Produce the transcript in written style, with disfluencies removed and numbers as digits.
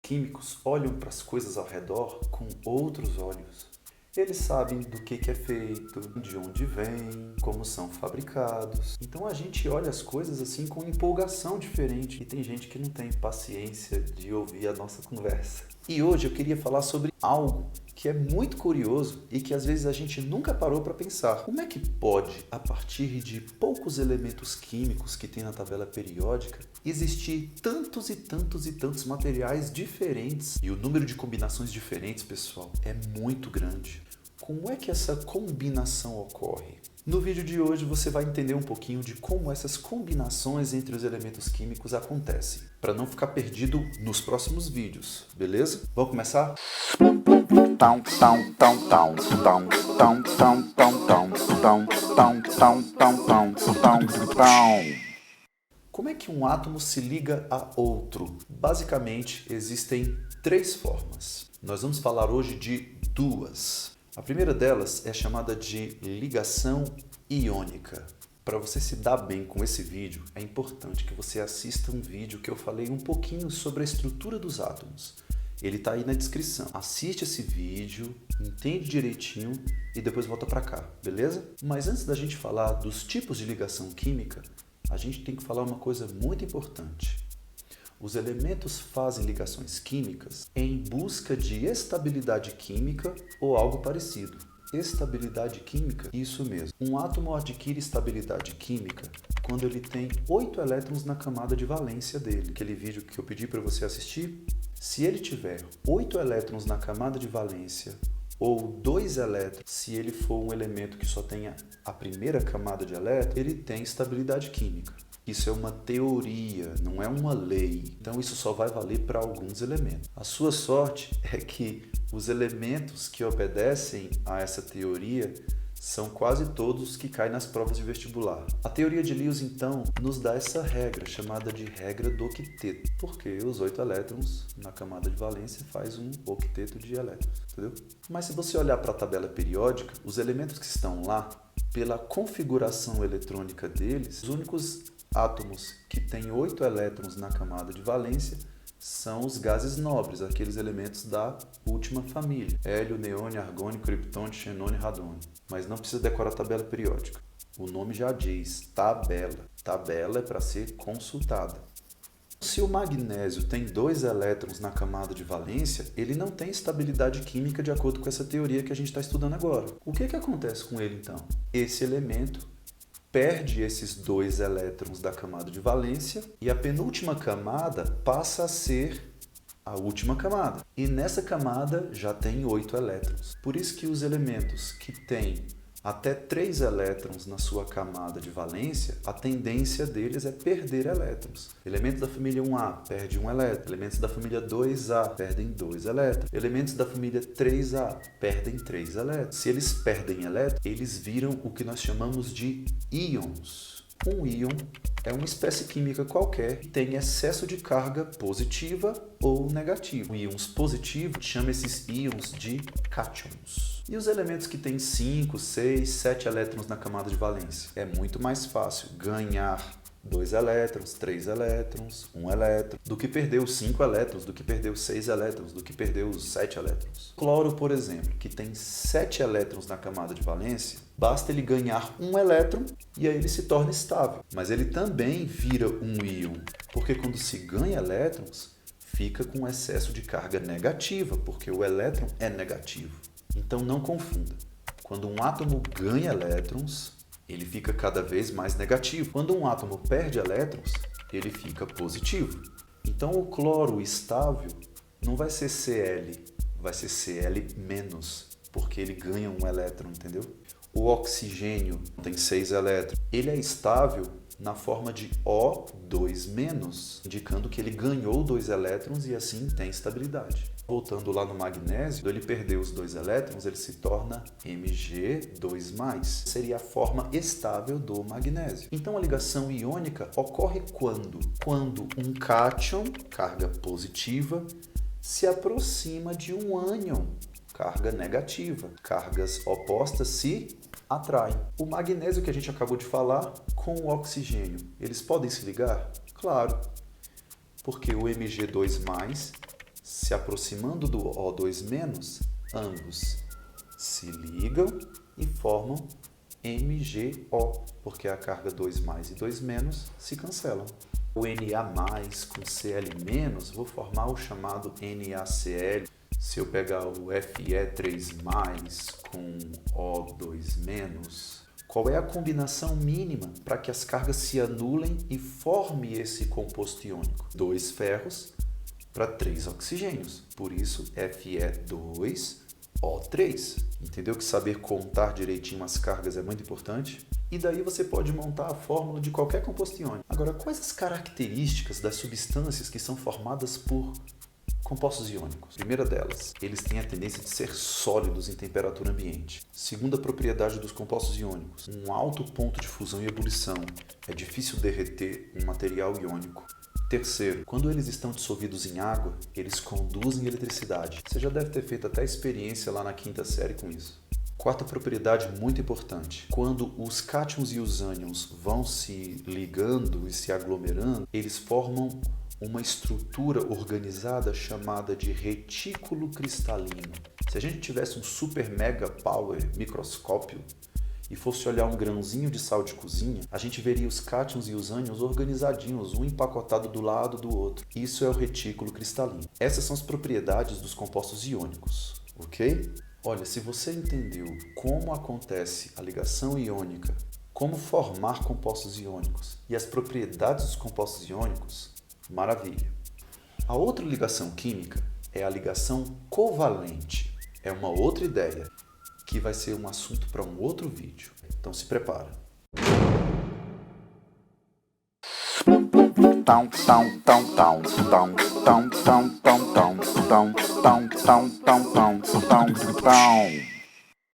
químicos olham para as coisas ao redor com outros olhos. Eles sabem do que é feito, de onde vem, como são fabricados. Então a gente olha as coisas assim com empolgação diferente. E tem gente que não tem paciência de ouvir a nossa conversa. E hoje eu queria falar sobre algo que é muito curioso e que às vezes a gente nunca parou para pensar. Como é que pode, a partir de poucos elementos químicos que tem na tabela periódica, existir tantos e tantos e tantos materiais diferentes? E o número de combinações diferentes, pessoal, é muito grande. Como é que essa combinação ocorre? No vídeo de hoje você vai entender um pouquinho de como essas combinações entre os elementos químicos acontecem, para não ficar perdido nos próximos vídeos, beleza? Vamos começar? Como é que um átomo se liga a outro? Basicamente, existem três formas. Nós vamos falar hoje de duas. A primeira delas é chamada de ligação iônica. Para você se dar bem com esse vídeo, é importante que você assista um vídeo que eu falei um pouquinho sobre a estrutura dos átomos. Ele está aí na descrição. Assiste esse vídeo, entende direitinho e depois volta para cá, beleza? Mas antes da gente falar dos tipos de ligação química, a gente tem que falar uma coisa muito importante. Os elementos fazem ligações químicas em busca de estabilidade química ou algo parecido. Estabilidade química, isso mesmo. Um átomo adquire estabilidade química quando ele tem 8 elétrons na camada de valência dele. Aquele vídeo que eu pedi para você assistir. Se ele tiver 8 elétrons na camada de valência ou 2 elétrons, se ele for um elemento que só tenha a primeira camada de elétrons, ele tem estabilidade química. Isso é uma teoria, não é uma lei. Então isso só vai valer para alguns elementos. A sua sorte é que os elementos que obedecem a essa teoria são quase todos que caem nas provas de vestibular. A teoria de Lewis, então, nos dá essa regra, chamada de regra do octeto, porque os 8 elétrons na camada de valência faz um octeto de elétrons, entendeu? Mas se você olhar para a tabela periódica, os elementos que estão lá, pela configuração eletrônica deles, os únicos átomos que têm 8 elétrons na camada de valência são os gases nobres, aqueles elementos da última família. Hélio, neônio, argônio, criptônio, xenônio e radônio. Mas não precisa decorar a tabela periódica. O nome já diz, tabela. Tabela é para ser consultada. Se o magnésio tem 2 elétrons na camada de valência, ele não tem estabilidade química de acordo com essa teoria que a gente está estudando agora. O que acontece com ele então? Esse elemento perde esses 2 elétrons da camada de valência e a penúltima camada passa a ser a última camada. E nessa camada já tem 8 elétrons. Por isso que os elementos que têm até 3 elétrons na sua camada de valência, a tendência deles é perder elétrons. Elementos da família 1A perdem 1 elétron. Elementos da família 2A perdem 2 elétrons. Elementos da família 3A perdem 3 elétrons. Se eles perdem elétrons, eles viram o que nós chamamos de íons. Um íon é uma espécie química qualquer que tem excesso de carga positiva ou negativa. Íons positivos chama esses íons de cátions. E os elementos que têm 5, 6, 7 elétrons na camada de valência? É muito mais fácil ganhar 2 elétrons, 3 elétrons, 1 elétron, do que perder os 5 elétrons, do que perder os 6 elétrons, do que perder os 7 elétrons. Cloro, por exemplo, que tem 7 elétrons na camada de valência, basta ele ganhar 1 elétron e aí ele se torna estável. Mas ele também vira um íon, porque quando se ganha elétrons, fica com excesso de carga negativa, porque o elétron é negativo. Então não confunda. Quando um átomo ganha elétrons, ele fica cada vez mais negativo. Quando um átomo perde elétrons, ele fica positivo. Então o cloro estável não vai ser Cl, vai ser Cl-, porque ele ganha 1 elétron, entendeu? O oxigênio tem 6 elétrons. Ele é estável na forma de O2-, indicando que ele ganhou 2 elétrons e assim tem estabilidade. Voltando lá no magnésio, ele perdeu os 2 elétrons, ele se torna Mg2+. Seria a forma estável do magnésio. Então a ligação iônica ocorre quando? Quando um cátion, carga positiva, se aproxima de um ânion, carga negativa. Cargas opostas se atraem. O magnésio que a gente acabou de falar com o oxigênio, eles podem se ligar? Claro, porque o Mg2+, se aproximando do O2-, ambos se ligam e formam MgO, porque a carga 2+ e 2- se cancelam. O Na+ com Cl-, vou formar o chamado NaCl. Se eu pegar o Fe3+ com O2-, qual é a combinação mínima para que as cargas se anulem e forme esse composto iônico? 2 ferros para 3 oxigênios. Por isso, Fe2O3. Entendeu que saber contar direitinho as cargas é muito importante? E daí você pode montar a fórmula de qualquer composto iônico. Agora, quais as características das substâncias que são formadas por compostos iônicos? Primeira delas, eles têm a tendência de ser sólidos em temperatura ambiente. Segunda propriedade dos compostos iônicos, um alto ponto de fusão e ebulição. É difícil derreter um material iônico. Terceiro, quando eles estão dissolvidos em água, eles conduzem eletricidade. Você já deve ter feito até experiência lá na 5ª série com isso. Quarta propriedade muito importante, quando os cátions e os ânions vão se ligando e se aglomerando, eles formam uma estrutura organizada chamada de retículo cristalino. Se a gente tivesse um super mega power microscópio e fosse olhar um grãozinho de sal de cozinha, a gente veria os cátions e os ânions organizadinhos, um empacotado do lado do outro. Isso é o retículo cristalino. Essas são as propriedades dos compostos iônicos, ok? Olha, se você entendeu como acontece a ligação iônica, como formar compostos iônicos e as propriedades dos compostos iônicos, maravilha! A outra ligação química é a ligação covalente. É uma outra ideia, que vai ser um assunto para um outro vídeo. Então se prepara.